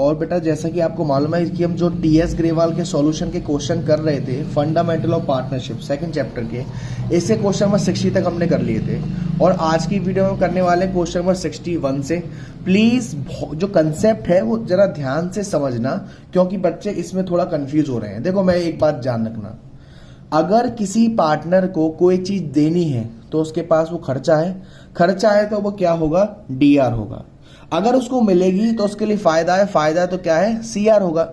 और बेटा जैसा कि आपको मालूम है कि हम जो टीएस ग्रेवाल के सॉल्यूशन के क्वेश्चन कर रहे थे fundamental of partnership second chapter के, इससे क्वेश्चन नंबर 60 तक हमने कर लिए थे और आज की वीडियो में करने वाले क्वेश्चन नंबर 61 से। प्लीज़ जो कंसेप्ट है वो जरा ध्यान से समझना, क्योंकि बच्चे इसमें थोड़ा कंफ्यूज हो रहे हैं। देखो मैं एक बात जान रखना, अगर किसी पार्टनर को कोई चीज़ देनी है तो उसके पास वो खर्चा है तो वो क्या होगा, डीआर होगा। अगर उसको मिलेगी तो उसके लिए फायदा है तो क्या है, सीआर होगा।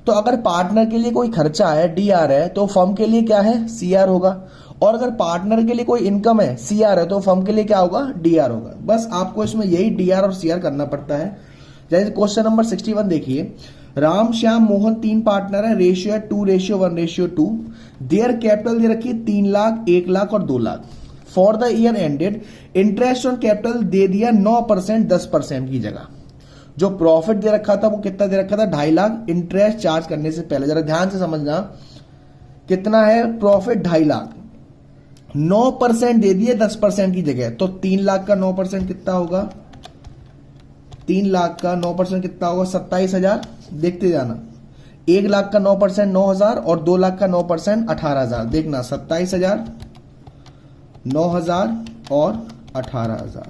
तो अगर पार्टनर के लिए कोई खर्चा है, डीआर है, तो फर्म के लिए क्या है, सीआर होगा। और अगर पार्टनर के लिए कोई इनकम है, सीआर है, तो फर्म के लिए क्या होगा, डीआर होगा। बस आपको इसमें यही डीआर और सीआर करना पड़ता है। जैसे क्वेश्चन नंबर 61 देखिए, राम श्याम मोहन 3 पार्टनर है, रेशियो है 2:1:2। देयर कैपिटल दे रखी 3 लाख, 1 लाख और 2 lakh. For the year ended interest on capital दे दिया 9%, 10% की जगह। जो प्रॉफिट दे रखा था वो कितना दे रखा था, 2.5 लाख। इंटरेस्ट चार्ज करने से पहले जरा ध्यान से समझना, कितना है प्रॉफिट, 2.5 लाख। 9% दे दिए 10% की जगह, तो 3 लाख का 9% कितना होगा, 3 लाख का 9% कितना होगा, 27,000। देखते जाना, 1 लाख का 9% 9,000 और 2 लाख का 9% 18,000। देखना 27,000, 9,000 और 18,000।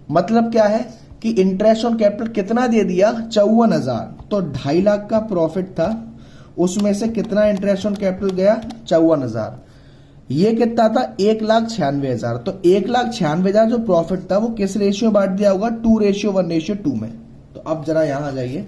मतलब क्या है कि इंटरेस्ट ऑन कैपिटल कितना दे दिया, 54,000। तो 2.5 लाख का प्रॉफिट था, उसमें से कितना इंटरेस्ट ऑन कैपिटल गया, 54,000। ये कितना था, 1,96,000। तो 1,96,000 जो प्रॉफिट था वो किस रेशियो में बांट दिया होगा, 2:1:2 में। तो अब जरा यहां आ जाइए,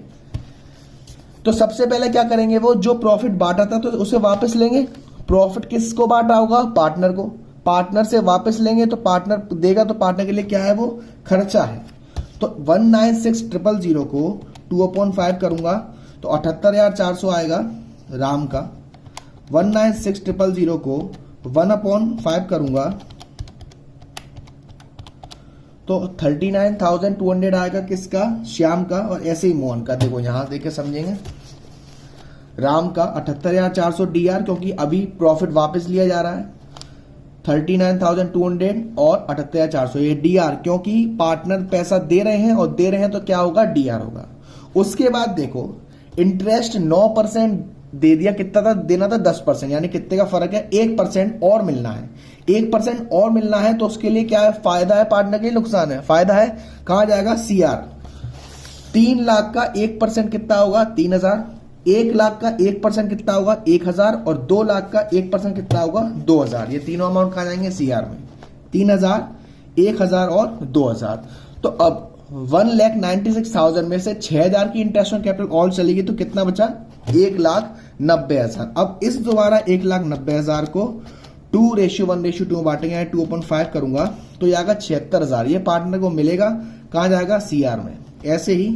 तो सबसे पहले क्या करेंगे, वो जो प्रॉफिट बांटा था तो उसे वापस लेंगे। प्रॉफिट किसको बांटा होगा, पार्टनर को। पार्टनर से वापस लेंगे तो पार्टनर देगा, तो पार्टनर के लिए क्या है, वो खर्चा है। तो 196,000 को 2/5 करूंगा तो 78,400 आएगा राम का। 196,000 को 1/5 करूंगा तो 39,200 आएगा किसका, श्याम का। और ऐसे ही मोहन का। देखो यहां देखे समझेंगे, राम का 78,400 डीआर, क्योंकि अभी प्रॉफिट वापस लिया जा रहा है, 39,200 और 78,400 ये डीआर, क्योंकि पार्टनर पैसा दे रहे हैं और दे रहे हैं तो क्या होगा, डीआर होगा। उसके बाद देखो इंटरेस्ट 9% दे दिया, कितना था, देना था 10%, यानी कितने का फर्क है, 1% और मिलना है। 1% और मिलना है तो उसके लिए क्या है, फायदा है, पार्टनर के लिए नुकसान है। फायदा है, कहां जाएगा, सीआर। 3 लाख का 1% कितना होगा, 3,000। 1 लाख का 1% कितना होगा, 1,000 और 2 लाख का 1% कितना होगा, 2,000। ये तीनों अमाउंट कहां जाएंगे, सीआर में। 3,000, 1,000 और 2,000। तो अब 1,96,000 में से 6,000 की इंटरेस्ट ऑन कैपिटल ऑल चलेगी तो कितना बचा, 1,90,000। अब इस दोबारा 1,90,000 को 2:1:2 में बांटेंगे, 2/5 करूंगा तो ये आएगा 76,000। ये पार्टनर को मिलेगा, कहां जाएगा, सीआर में। ऐसे ही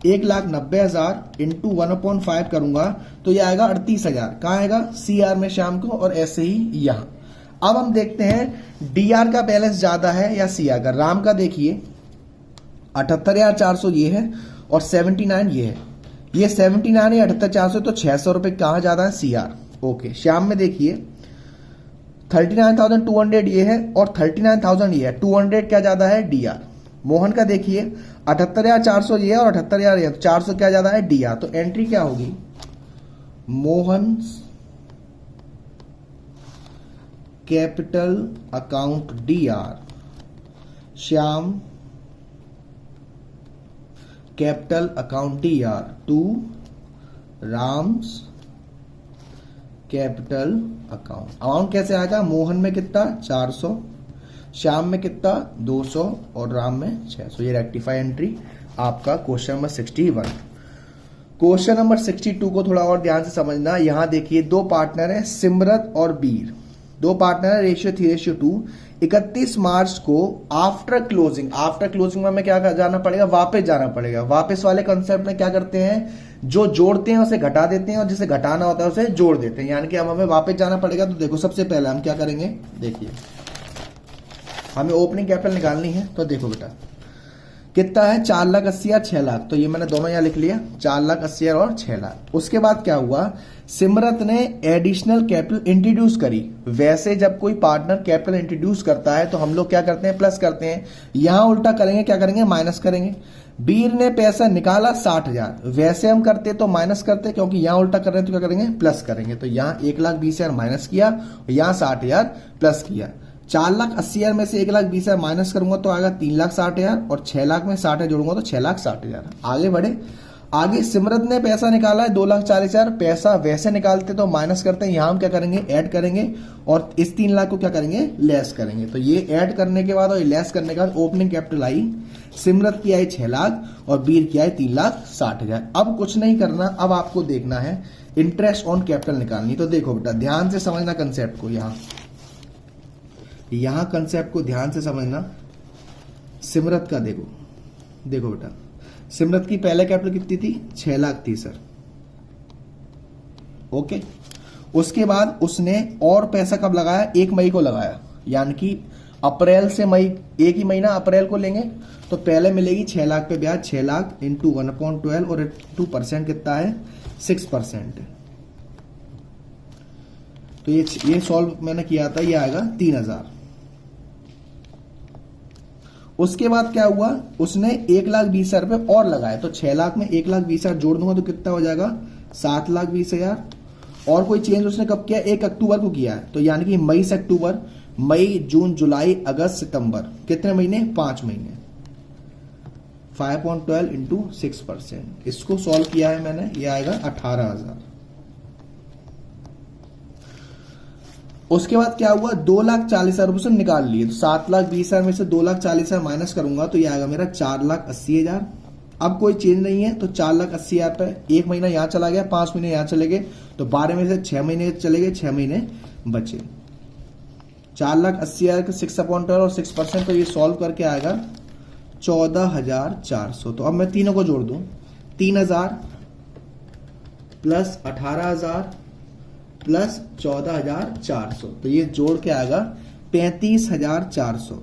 1,90,000 इंटू 1/5 करूंगा तो ये आएगा 38,000, कहां आएगा, सीआर में श्याम को। और ऐसे ही यहां। अब हम देखते हैं डीआर का बैलेंस ज्यादा है या सीआर का। राम का देखिए 78,400 ये है और 79 ये है। ये 79 है, 78,400 तो 600 रुपए कहां ज्यादा है, सीआर। ओके। श्याम में देखिए 39,200 ये है और 39,000 ये है, 200 क्या ज्यादा है, डीआर। मोहन का देखिए 78,400 ये है और 78,000 ये है, 400 क्या ज्यादा है, डीआर। तो एंट्री क्या होगी, Mohan capital account DR, Shyam capital account DR to Ram's capital account. Amount कैसे आएगा, मोहन में कितना, 400, श्याम में कितना, 200 और राम में 600। ये रेक्टिफाई एंट्री आपका क्वेश्चन नंबर 61। क्वेश्चन नंबर 62 को थोड़ा और ध्यान से समझना। यहां देखिए 2 पार्टनर हैं, सिमरत और बीर। 2 पार्टनर है, रेशियो 3:2। 31 मार्च को आफ्टर क्लोजिंग में हमें क्या जाना पड़ेगा, वापस जाना पड़ेगा। वापस वाले कंसेप्ट में क्या करते हैं, जो जोड़ते हैं उसे घटा देते हैं और जिसे घटाना होता है उसे जोड़ देते हैं, यानी कि हमें वापस जाना पड़ेगा। तो देखो सबसे पहले हम क्या करेंगे, देखिए हमें ओपनिंग कैपिटल निकालनी है। तो देखो बेटा कितना है 4,80,000 6,00,000, तो ये मैंने दोनों यहाँ लिख लिया 4,80,000 और 6,00,000। उसके बाद क्या हुआ, सिमरत ने एडिशनल कैपिटल इंट्रोड्यूस करी। वैसे जब कोई पार्टनर कैपिटल इंट्रोड्यूस करता है तो हम लोग क्या करते हैं, प्लस करते हैं। यहां उल्टा करेंगे, क्या करेंगे, माइनस करेंगे। वीर ने पैसा निकाला 60,000, वैसे हम करते तो माइनस करते, क्योंकि यहां उल्टा कर रहे हैं तो क्या करेंगे, प्लस करेंगे। तो यहां 1,20,000 माइनस किया और यहां 60,000 प्लस किया। 4,80,000 में से 1,20,000 माइनस करूंगा तो आएगा 3,60,000 और 6,00,000 में 60 जोड़ूंगा तो 6,60,000। आगे बढ़े, आगे सिमरत ने पैसा निकाला है 2,40,000, पैसा वैसे निकालते तो माइनस करते हैं, यहां हम क्या करेंगे, ऐड करेंगे और इस 3,00,000 को क्या करेंगे, लेस करेंगे। तो ये ऐड करने के बाद और लेस करने के बाद ओपनिंग कैपिटल आई, सिमरत की आई 6,00,000 और बीर की आई 3,60,000। अब कुछ नहीं करना, अब आपको देखना है इंटरेस्ट ऑन कैपिटल निकालनी। तो देखो बेटा, ध्यान से समझना कंसेप्ट को, यहां कंसेप्ट को ध्यान से समझना। सिमरत का देखो बेटा, सिमरत की पहले कैपिटल कितनी थी, 6,00,000 थी सर, ओके। उसके बाद उसने और पैसा कब लगाया, 1 मई को लगाया, यानी कि अप्रैल से मई, एक ही महीना अप्रैल को लेंगे तो पहले मिलेगी 6,00,000 पे ब्याज, 6,00,000 इंटू 1/12 और 2% कितना है, 6%। तो ये सॉल्व मैंने किया था, ये आएगा 3,000। उसके बाद क्या हुआ, उसने 1,20,000 रुपए और लगाए, तो 6,00,000 में 1,20,000 जोड़ दूंगा तो कितना हो जाएगा, 7,20,000। और कोई चेंज उसने कब किया, 1 अक्टूबर को किया है, तो यानी कि मई से अक्टूबर, मई जून जुलाई अगस्त सितंबर, कितने महीने, 5 महीने। 5/12 इंटू 6%, इसको सॉल्व किया है मैंने, ये आएगा 18,000। उसके बाद क्या हुआ, 2,40,000 रुपए से निकाल लिए, तो 7,20,000 में से 2,40,000 माइनस करूंगा तो ये आएगा मेरा 4,80,000। अब कोई चेंज नहीं है तो 4,80,000 पे 1 महीना यहां चला गया, 5 महीने यहां चले गए, तो 12 में से 6 महीने चले गए, 6 महीने बचे। 4,80,000 के 6/12 और 6%, तो ये सॉल्व करके आएगा 14,400। तो अब मैं तीनों को जोड़ दूं, 3,000 प्लस 18,000 प्लस 14,400, तो ये जोड़ के आएगा 35,400।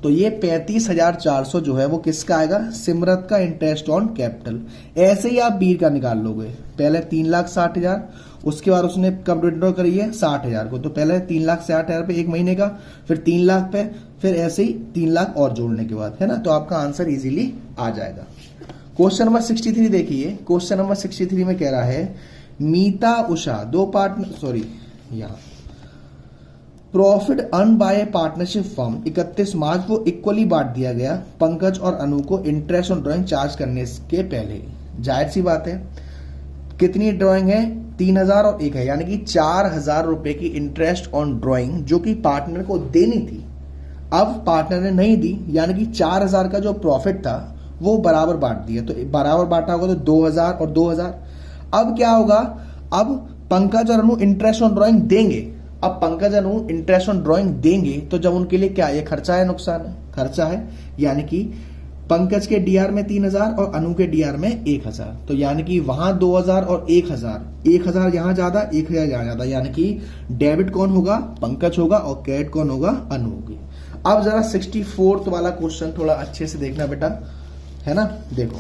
तो ये 35,400 जो है वो किसका आएगा, सिमरत का इंटरेस्ट ऑन कैपिटल। ऐसे ही आप बीर का निकाल लोगे, पहले 3,60,000, उसके बाद उसने कब विड्रॉ करी है, 60,000 को, तो पहले 3,60,000 पे 1 महीने का, फिर 3,00,000 पे, फिर ऐसे ही 3,00,000 और जोड़ने के बाद, है ना। तो आपका आंसर इजीली आ जाएगा। क्वेश्चन नंबर 63 देखिए, क्वेश्चन नंबर 63 में कह रहा है मीता उषा दो पार्टनर, यहां profit earn by partnership firm 31 मार्च को इक्वली बांट दिया गया पंकज और अनु को इंटरेस्ट ऑन ड्राइंग चार्ज करने के पहले। जाहिर सी बात है, कितनी ड्राइंग है, 3,000 और 1 है, यानी कि 4,000 रुपए की इंटरेस्ट ऑन ड्राइंग जो कि पार्टनर को देनी थी, अब पार्टनर ने नहीं दी, यानी कि 4,000 का जो प्रॉफिट था वो बराबर बांट दिया। तो बराबर बांटा होगा तो 2,000 और 2,000। अब क्या होगा, अब पंकज और अनु इंटरेस्ट ऑन ड्राइंग देंगे। अब पंकज अनु इंटरेस्ट ऑन ड्राइंग देंगे तो जब उनके लिए क्या, ये खर्चा है, नुकसान है, खर्चा है, यानी कि पंकज के डीआर में 3,000 और अनु के डीआर में 1,000, तो यानी कि वहां 2,000 और 1,000 यहां ज्यादा, 1,000 यहां ज्यादा, यानी कि डेबिट कौन होगा, पंकज होगा और क्रेडिट कौन होगा, अनु होगी। अब जरा 64 वाला क्वेश्चन थोड़ा अच्छे से देखना बेटा, है ना। देखो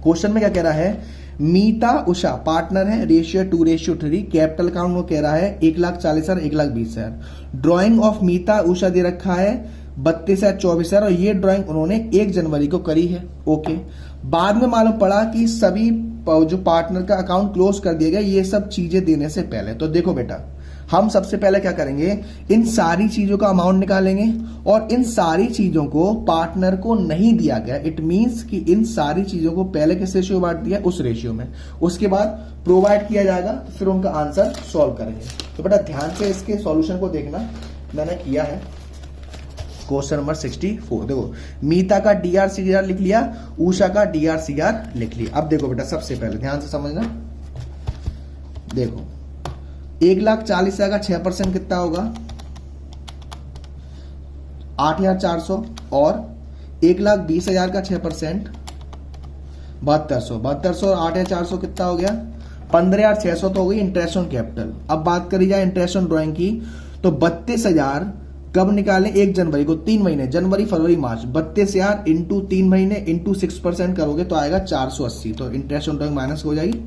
क्वेश्चन में क्या कह रहा है, मीता उषा पार्टनर है, रेशियो 2:3, कैपिटल अकाउंट वो कह रहा है 1,40,000 1,20,000। ड्राइंग ऑफ मीता उषा दे रखा है 32,000 24,000 और ये ड्राइंग उन्होंने 1 जनवरी को करी है, ओके। बाद में मालूम पड़ा कि सभी जो पार्टनर का अकाउंट क्लोज कर दिया गया, ये सब चीजें देने से पहले। तो देखो बेटा, हम सबसे पहले क्या करेंगे, इन सारी चीजों का अमाउंट निकालेंगे और इन सारी चीजों को पार्टनर को नहीं दिया गया, इट मींस कि इन सारी चीजों को पहले किस रेशियो बांट दिया, उस रेशियो में, उसके बाद प्रोवाइड किया जाएगा, फिर उनका आंसर सॉल्व करेंगे। तो बेटा ध्यान से इसके सॉल्यूशन को देखना, मैंने किया है क्वेश्चन नंबर 64। देखो मीता का DRCR लिख लिया, उषा का DRCR लिख लिया। अब देखो बेटा, सबसे पहले ध्यान से समझना, देखो 1,40,000 का 6% कितना होगा, 8,400 और 1,20,000 का 6% 7,200 और 8,400 कितना हो गया, 15,600 तो हो गई इंटरेस्ट ऑन कैपिटल। अब बात करी जाए इंटरेस्ट ऑन ड्राइंग की, तो 32,000 कब निकालें? 1 जनवरी को, 3 महीने, जनवरी फरवरी मार्च, 32,000 इंटू 3 महीने इंटू 6% करोगे तो आएगा 480, तो इंटरेस्ट ऑन ड्राइंग माइनस हो जाएगी।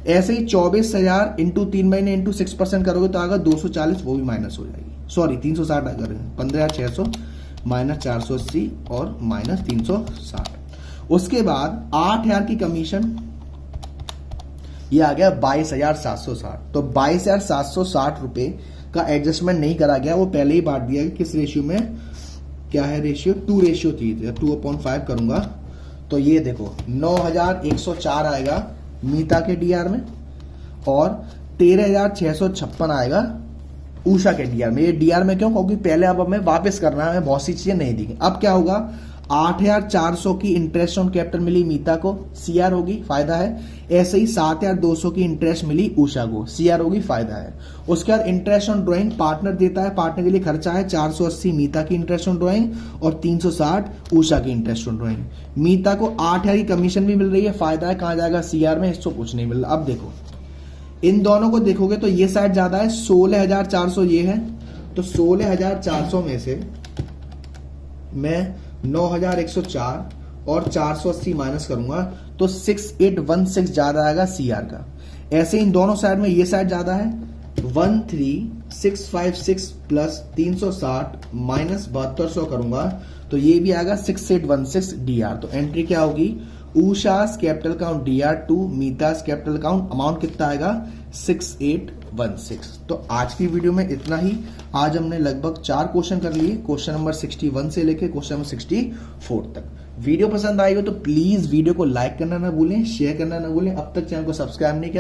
ऐसे ही 24,000 इंटू 3 महीने इंटू 6% करोगे तो आएगा 240, वो भी माइनस हो जाएगी। सॉरी 360 अगर 15,600 माइनस 480 और माइनस 360। उसके बाद 8,000 की कमीशन, ये आ गया 22,760। तो 22,760 रुपए का एडजस्टमेंट नहीं करा गया, वो पहले ही बांट दिया। किस रेशियो में? क्या है रेशियो? 2:3, 2/5 करूंगा तो ये देखो 9,104 आएगा मीता के डीआर में और 13,656 आएगा उषा के डीआर में। ये डीआर में क्यों? क्योंकि पहले अब हमें वापस करना है, हमें बहुत सी चीजें नहीं दी। अब क्या होगा? 8,400 की इंटरेस्ट ऑन कैपिटल मिली मीता को, सीआर होगी, फायदा है। ऐसे ही 7,200 की इंटरेस्ट मिली उषा को, सीआर होगी, फायदा है। उसके बाद इंटरेस्ट ऑन ड्राइंग पार्टनर देता है, पार्टनर के लिए खर्चा है 480 मीता की इंटरेस्ट ऑन ड्राइंग और 360 उषा की इंटरेस्ट ऑन ड्राइंग। मीता को 8,000 की कमीशन भी मिल रही है, फायदा है। कहां जाएगा? सीआर में, इसको कुछ नहीं मिल रहा। अब देखो इन दोनों को देखोगे तो ये साइड ज्यादा है, 16,400 ये है, तो 16,400 में से मैं 9,104 और 480 माइनस करूंगा तो 6,816 ज्यादा आएगा सीआर का। ऐसे इन दोनों साइड में ये साइड ज्यादा है, 13,656 प्लस 360 माइनस 7200 करूंगा तो ये भी आएगा 6,816 डीआर। तो एंट्री क्या होगी? Usha's capital account DR2, Meeta's capital account, amount कितना आएगा? 6,816। तो आज की वीडियो में इतना ही। आज हमने लगभग 4 क्वेश्चन कर लिए, क्वेश्चन नंबर 61 से लेके क्वेश्चन नंबर 64 तक। वीडियो पसंद आई हो तो प्लीज वीडियो को लाइक करना ना भूलें, शेयर करना ना भूलें। अब तक चैनल को सब्सक्राइब नहीं किया